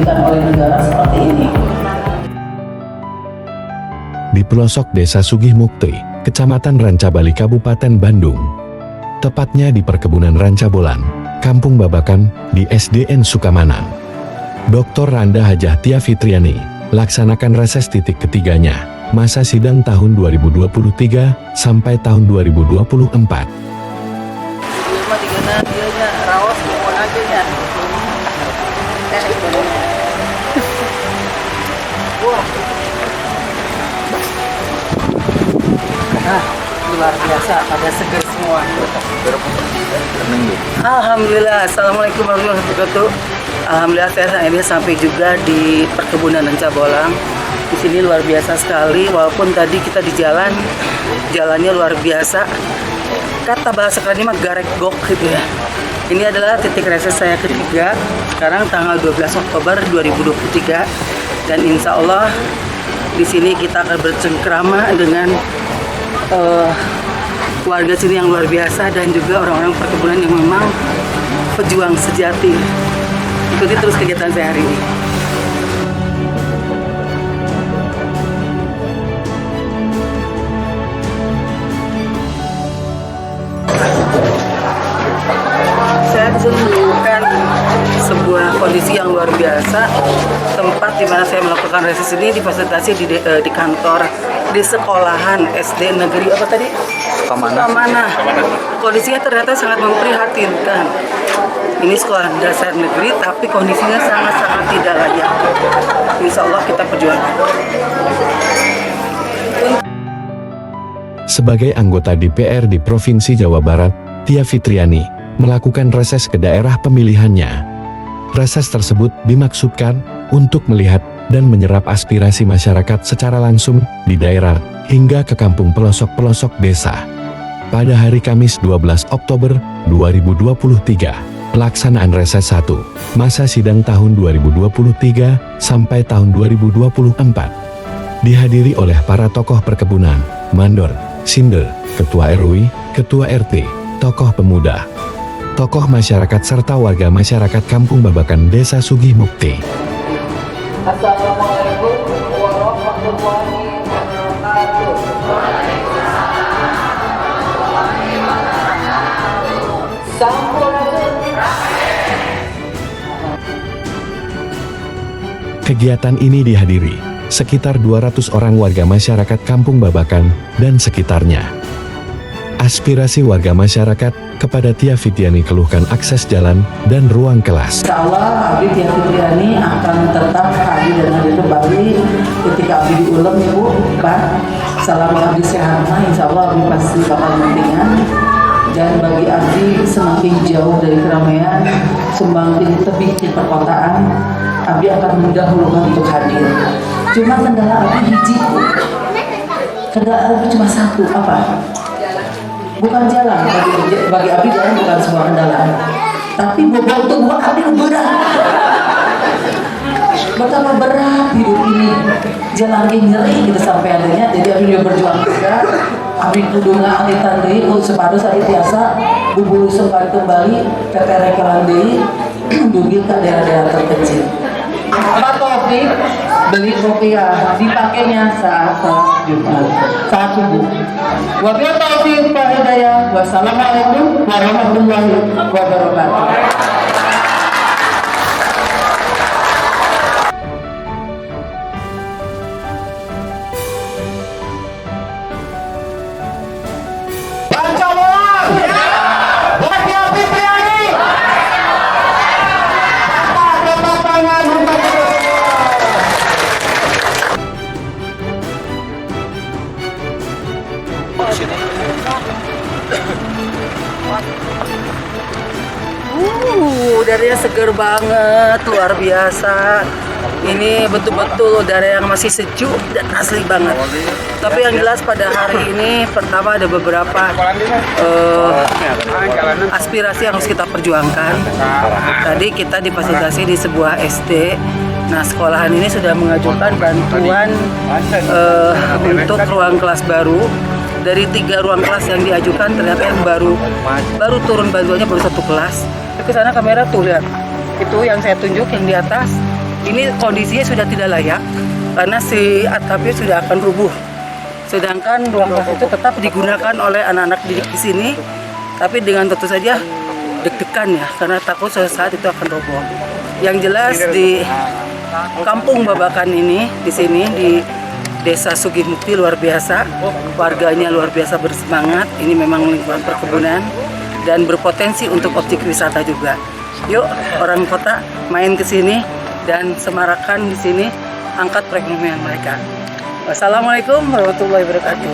diberikan oleh negara seperti ini. Di pelosok Desa Sugihmukti, Kecamatan Rancabali, Kabupaten Bandung. Tepatnya di perkebunan Ranca Bolang, Kampung Babakan, di SDN Sukamana. Dr. Randa Hajah Tia Fitriani laksanakan reses titik ketiganya, masa sidang tahun 2023 sampai tahun 2024. Luar biasa, pada seger semua. Alhamdulillah. Assalamualaikum warahmatullahi wabarakatuh. Alhamdulillah saya akhirnya sampai juga di perkebunan Ranca Bolang. Di sini luar biasa sekali, walaupun tadi kita di jalannya luar biasa. Kata bahasa keren mah garek gok gitu ya. Ini adalah titik reses saya ketiga. Sekarang tanggal 12 Oktober 2023 dan insya Allah di sini kita akan bercengkrama dengan warga sini yang luar biasa dan juga orang-orang perkebunan yang memang pejuang sejati. Ikuti terus kegiatan saya hari ini. Saya bisa menunjukkan sebuah kondisi yang luar biasa, tempat di mana saya melakukan reses ini difasilitasi di kantor, di sekolahan SD negeri apa tadi? Sukamana. Kondisinya ternyata sangat memprihatinkan. Ini sekolah dasar negeri tapi kondisinya sangat-sangat tidak layak. Insya Allah kita perjuangkan. Sebagai anggota DPR di Provinsi Jawa Barat, Tia Fitriani melakukan reses ke daerah pemilihannya. Reses tersebut dimaksudkan untuk melihat dan menyerap aspirasi masyarakat secara langsung di daerah hingga ke kampung pelosok-pelosok desa. Pada hari Kamis 12 Oktober 2023, pelaksanaan reses 1, masa sidang tahun 2023 sampai tahun 2024, dihadiri oleh para tokoh perkebunan, mandor, sinder, ketua RW, ketua RT, tokoh pemuda, tokoh masyarakat serta warga masyarakat Kampung Babakan Desa Sugihmukti. Assalamualaikum warahmatullahi wabarakatuh. Kegiatan ini dihadiri sekitar 200 orang warga masyarakat Kampung Babakan dan sekitarnya. Aspirasi warga masyarakat kepada Tia Fitriani keluhkan akses jalan dan ruang kelas. Insya Allah Abdi Tia Fitriani akan tetap hadir dan hadir kembali ketika Abdi diulang ya Bu, Pak. Selama Abdi sehat, insya Allah Abdi pasti bakal pentingan. Dan bagi Abdi semakin jauh dari keramaian, semakin tebih di perkotaan, Abdi akan mendahulukan untuk hadir. Cuma kendala Abdi hiji, kendala Abdi cuma satu, apa? Bukan jalan, bagi Abdi jalan bukan sebuah kendaraan, tapi bobot tubuh Abdi berat. Betapa berat hidup ini, jalan nyeri gitu sampai adanya. Jadi Abdi berjuang juga. Abdi kudu ngalitan deui ku sepados ari tiasa bubulu sempat kembali teterekelan deui dugi ka daerah-daerah terpencil. Pak Taufik beli rupiah dipakainya saat sholat Jumat, saat subuh. Wabillahi taufiq wal hidayah. Wassalamualaikum warahmatullahi wabarakatuh. Udaranya seger banget, luar biasa. Ini betul-betul udara yang masih sejuk dan asli banget. Tapi yang jelas pada hari ini pertama ada beberapa aspirasi yang harus kita perjuangkan. Tadi kita difasilitasi di sebuah SD. Nah, sekolahan ini sudah mengajukan bantuan untuk ruang kelas baru. Dari 3 ruang kelas yang diajukan ternyata yang baru turun bantuannya baru 1 kelas. Ke sana kamera tuh lihat, itu yang saya tunjuk yang di atas ini kondisinya sudah tidak layak karena si atapnya sudah akan rubuh. Sedangkan ruang kelas itu tetap digunakan oleh anak-anak didik di sini, tapi dengan tentu saja deg-degan ya, karena takut suatu saat itu akan roboh. Yang jelas di Kampung Babakan ini, di sini di Desa Sugihmukti luar biasa, warganya luar biasa bersemangat. Ini memang lingkungan perkebunan dan berpotensi untuk objek wisata juga. Yuk orang kota main ke sini dan semarakan di sini, angkat perekonomian mereka. Wassalamualaikum warahmatullahi wabarakatuh.